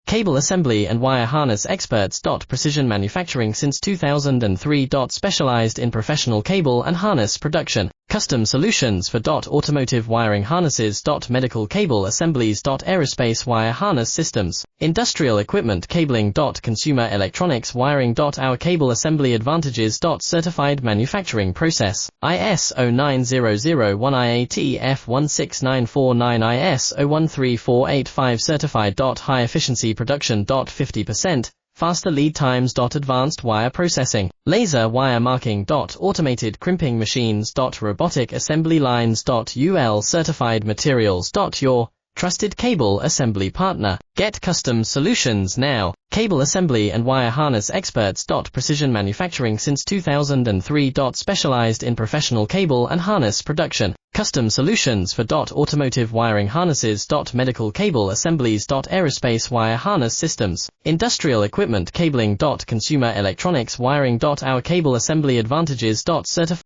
Cable assembly and wire harness experts. Precision manufacturing since 2003. Specialized in professional cable and harness production. Custom solutions for automotive wiring harnesses. Medical cable assemblies. Aerospace wire harness systems. Industrial equipment cabling. Consumer electronics wiring. Our cable assembly advantages. Certified manufacturing process. ISO 9001 IAT F16949 ISO 13485 certified. High efficiency production. 50%. Faster lead times. Advanced wire processing. Laser wire marking. Automated crimping machines. Robotic assembly lines. UL certified materials. Your trusted cable assembly partner. Get custom solutions now. Cable assembly and wire harness experts. Precision manufacturing since 2003. Specialized in professional cable and harness production. Custom solutions for automotive wiring harnesses. Medical cable assemblies. Aerospace wire harness systems. Industrial equipment cabling. Consumer electronics wiring. Our cable assembly advantages. Certified